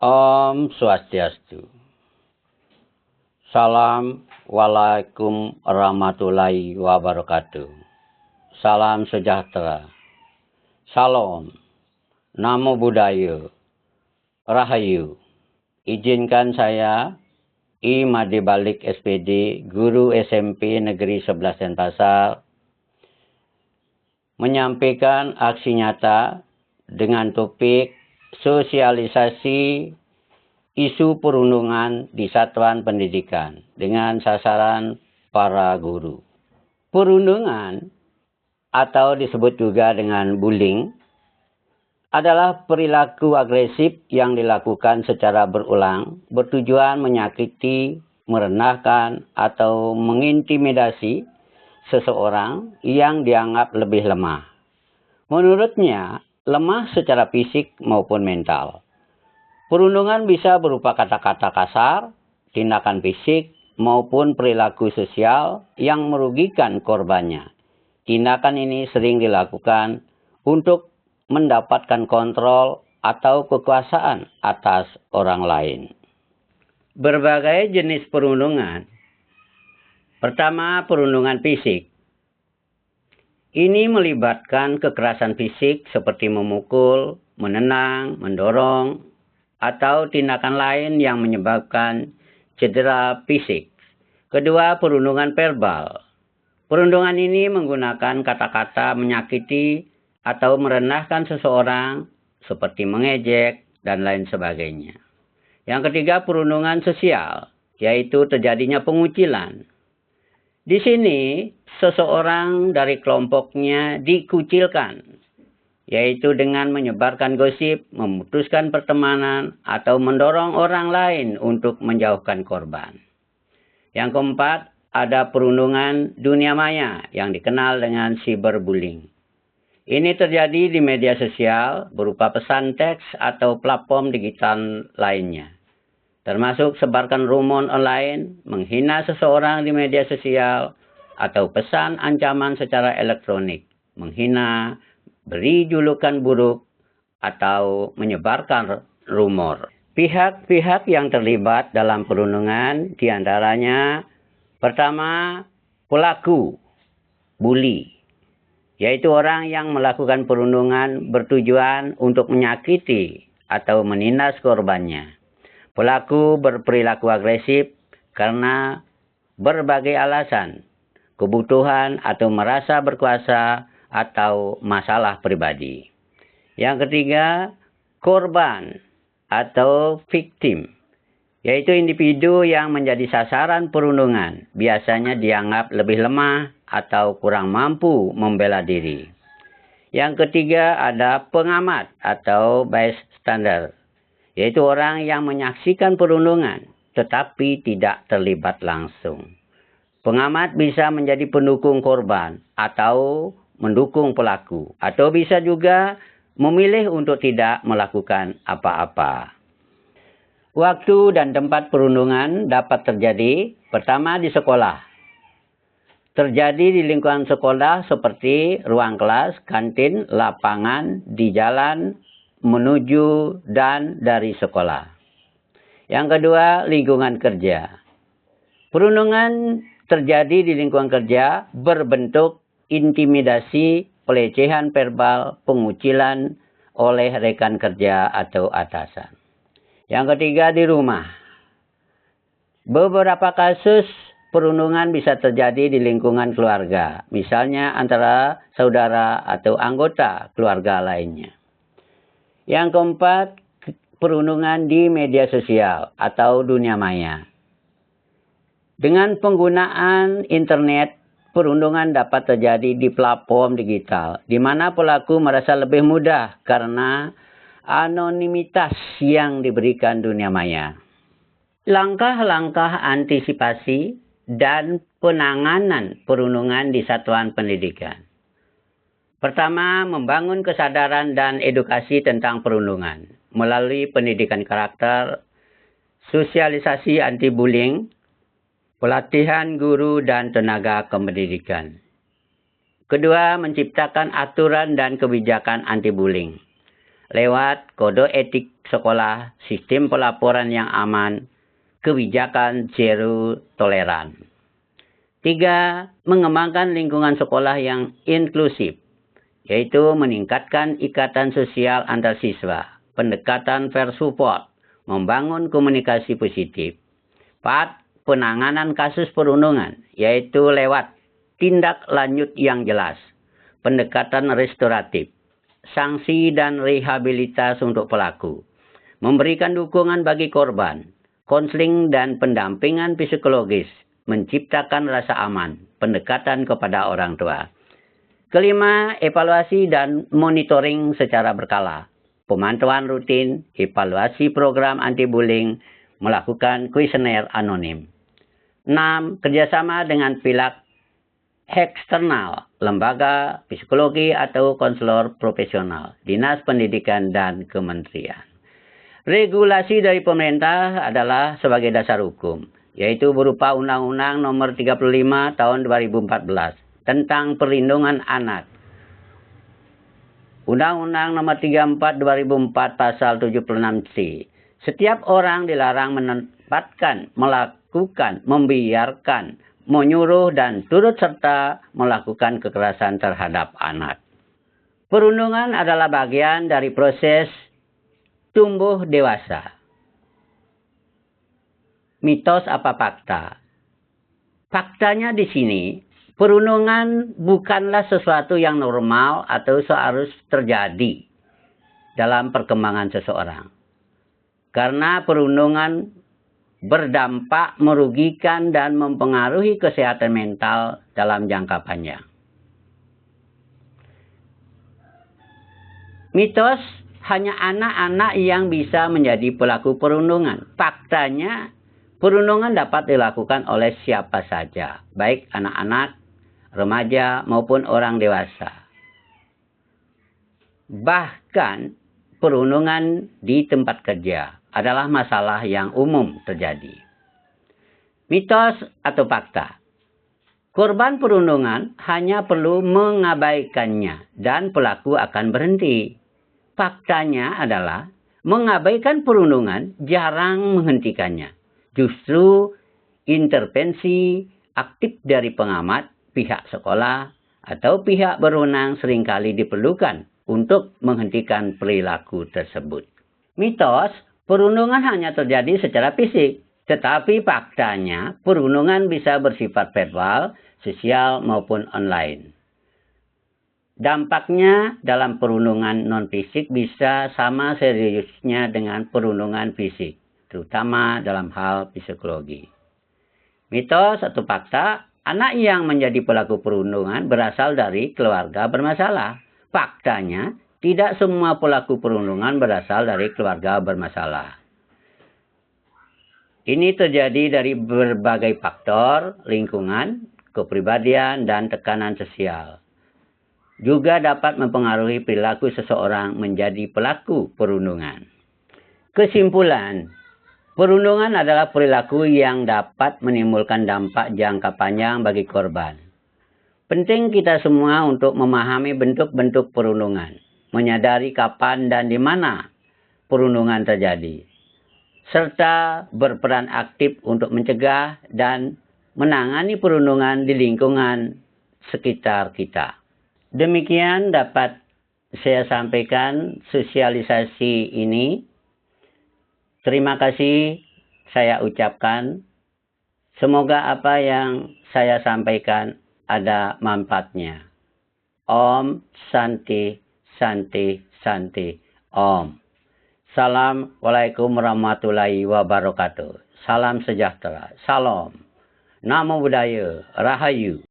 Om Swastiastu. Assalamualaikum warahmatullahi wabarakatuh. Salam sejahtera. Salam. Namo Buddhaya. Rahayu. Izinkan saya, I Made Balik SPD, Guru SMP Negeri 11 Denpasar, menyampaikan aksi nyata dengan topik sosialisasi isu perundungan di satuan pendidikan dengan sasaran para guru. Perundungan atau disebut juga dengan bullying adalah perilaku agresif yang dilakukan secara berulang bertujuan menyakiti, merendahkan atau mengintimidasi seseorang yang dianggap lebih lemah. Menurutnya, lemah secara fisik maupun mental. Perundungan bisa berupa kata-kata kasar, tindakan fisik, maupun perilaku sosial yang merugikan korbannya. Tindakan ini sering dilakukan untuk mendapatkan kontrol atau kekuasaan atas orang lain. Berbagai jenis perundungan. Pertama, perundungan fisik. Ini melibatkan kekerasan fisik seperti memukul, menendang, mendorong, atau tindakan lain yang menyebabkan cedera fisik. Kedua, perundungan verbal. Perundungan ini menggunakan kata-kata menyakiti atau merendahkan seseorang seperti mengejek dan lain sebagainya. Yang ketiga, perundungan sosial, yaitu terjadinya pengucilan. Di sini, seseorang dari kelompoknya dikucilkan, yaitu dengan menyebarkan gosip, memutuskan pertemanan, atau mendorong orang lain untuk menjauhkan korban. Yang keempat, ada perundungan dunia maya yang dikenal dengan cyberbullying. Ini terjadi di media sosial berupa pesan teks atau platform digital lainnya, termasuk sebarkan rumor online, menghina seseorang di media sosial, atau pesan ancaman secara elektronik, menghina, beri julukan buruk, atau menyebarkan rumor. Pihak-pihak yang terlibat dalam perundungan diantaranya, pertama, pelaku, bully, yaitu orang yang melakukan perundungan bertujuan untuk menyakiti atau menindas korbannya. Pelaku berperilaku agresif karena berbagai alasan, kebutuhan atau merasa berkuasa atau masalah pribadi. Yang ketiga, korban atau victim, yaitu individu yang menjadi sasaran perundungan, biasanya dianggap lebih lemah atau kurang mampu membela diri. Yang ketiga, ada pengamat atau bystander, yaitu orang yang menyaksikan perundungan tetapi tidak terlibat langsung. Pengamat bisa menjadi pendukung korban atau mendukung pelaku, atau bisa juga memilih untuk tidak melakukan apa-apa. Waktu dan tempat perundungan dapat terjadi, pertama di sekolah. Terjadi di lingkungan sekolah seperti ruang kelas, kantin, lapangan, di jalan, menuju dan dari sekolah. Yang kedua, lingkungan kerja. Perundungan terjadi di lingkungan kerja berbentuk intimidasi, pelecehan verbal, pengucilan oleh rekan kerja atau atasan. Yang ketiga, di rumah. Beberapa kasus perundungan bisa terjadi di lingkungan keluarga, misalnya antara saudara atau anggota keluarga lainnya. Yang keempat, perundungan di media sosial atau dunia maya. Dengan penggunaan internet, perundungan dapat terjadi di platform digital, di mana pelaku merasa lebih mudah karena anonimitas yang diberikan dunia maya. Langkah-langkah antisipasi dan penanganan perundungan di satuan pendidikan. Pertama, membangun kesadaran dan edukasi tentang perundungan melalui pendidikan karakter, sosialisasi anti-bullying, pelatihan guru dan tenaga kependidikan. Kedua, menciptakan aturan dan kebijakan anti-bullying lewat kode etik sekolah, sistem pelaporan yang aman, kebijakan zero toleran. 3. Mengembangkan lingkungan sekolah yang inklusif, yaitu meningkatkan ikatan sosial antar siswa, pendekatan peer support, membangun komunikasi positif. 4. Penanganan kasus perundungan, yaitu lewat tindak lanjut yang jelas, pendekatan restoratif, sanksi dan rehabilitas untuk pelaku, memberikan dukungan bagi korban, konseling dan pendampingan psikologis, menciptakan rasa aman, pendekatan kepada orang tua. 5. Evaluasi dan monitoring secara berkala, pemantauan rutin, evaluasi program anti-bullying, melakukan kuesioner anonim. 6. Kerjasama dengan pihak eksternal, lembaga psikologi atau konselor profesional, dinas pendidikan dan kementerian. Regulasi dari pemerintah adalah sebagai dasar hukum, yaitu berupa Undang-Undang Nomor 35 Tahun 2014 tentang Perlindungan Anak. Undang-Undang Nomor 34 2004 Pasal 76C. Setiap orang dilarang menempatkan, melakukan, membiarkan, menyuruh dan turut serta melakukan kekerasan terhadap anak. Perundungan adalah bagian dari proses tumbuh dewasa. Mitos apa fakta? Faktanya di sini, perundungan bukanlah sesuatu yang normal atau seharus terjadi dalam perkembangan seseorang. Karena perundungan berdampak merugikan dan mempengaruhi kesehatan mental dalam jangka panjang. Mitos, hanya anak-anak yang bisa menjadi pelaku perundungan. Faktanya, perundungan dapat dilakukan oleh siapa saja, baik anak-anak, remaja, maupun orang dewasa. Bahkan, perundungan di tempat kerja adalah masalah yang umum terjadi. Mitos atau fakta. Korban perundungan hanya perlu mengabaikannya dan pelaku akan berhenti. Faktanya adalah mengabaikan perundungan jarang menghentikannya. Justru intervensi aktif dari pengamat, pihak sekolah, atau pihak berwenang seringkali diperlukan untuk menghentikan perilaku tersebut. Mitos, perundungan hanya terjadi secara fisik, tetapi faktanya perundungan bisa bersifat verbal, sosial, maupun online. Dampaknya dalam perundungan non-fisik bisa sama seriusnya dengan perundungan fisik, terutama dalam hal psikologi. Mitos atau fakta, anak yang menjadi pelaku perundungan berasal dari keluarga bermasalah. Faktanya, tidak semua pelaku perundungan berasal dari keluarga bermasalah. Ini terjadi dari berbagai faktor, lingkungan, kepribadian, dan tekanan sosial. Juga dapat mempengaruhi perilaku seseorang menjadi pelaku perundungan. Kesimpulan, perundungan adalah perilaku yang dapat menimbulkan dampak jangka panjang bagi korban. Penting kita semua untuk memahami bentuk-bentuk perundungan, menyadari kapan dan di mana perundungan terjadi, serta berperan aktif untuk mencegah dan menangani perundungan di lingkungan sekitar kita. Demikian dapat saya sampaikan sosialisasi ini. Terima kasih saya ucapkan. Semoga apa yang saya sampaikan ada manfaatnya. Om Santi Santi Santi Om. Assalamualaikum warahmatullahi wabarakatuh. Salam sejahtera. Salam. Namo Buddhaya. Rahayu.